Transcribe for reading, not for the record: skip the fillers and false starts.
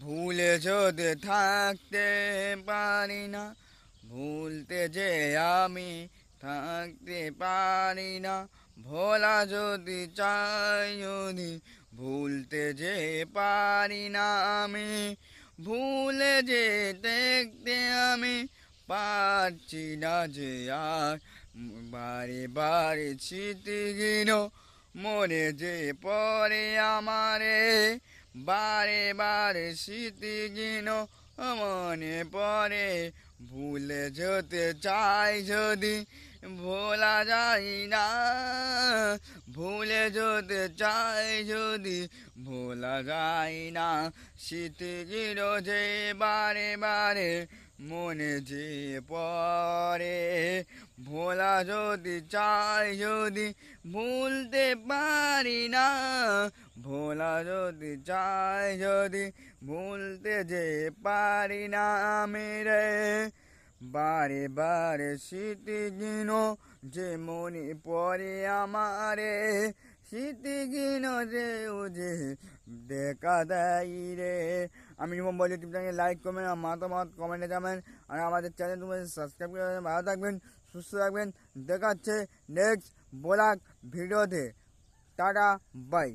ভুলে যদি থাকতে পারি না, ভুলতে যে আমি থাকতে পারি না। ভোলা যদি চাই যদি ভুলতে যে পারি না আমি। ভুলে যে দেখতে আমি পারছি না যে আর। বারে বারে স্মৃতিহীন মনে যে পড়ে আমারে। বারে বারে স্মৃতিহীন মনে পড়ে। ভুলে যেতে চাই যদি ভোলা যায় না। ভুলে যেতে চাই যদি ভোলা যায় না। স্মৃতিহীন যে বারে বারে মনে যে পড়ে। ভোলা যদি চাই যদি ভুলতে পারি না। ভোলা যদি চাই যদি ভুলতে যে পারি না আমি রে। বারে বারে স্মৃতিহীন যে মনে পড়ে আমারে। স্মৃতিহীন যে যে দেখা দেয় রে। আমি যেমন বলি ইউটিউব চ্যানেল লাইক করবেন, আর মতামত কমেন্টে যাবেন, আর আমাদের চ্যানেল তুমি সাবস্ক্রাইব করে ভালো থাকবেন, সুস্থ থাকবেন। দেখাচ্ছে নেক্সট ব্লগ ভিডিওতে। Tata bye.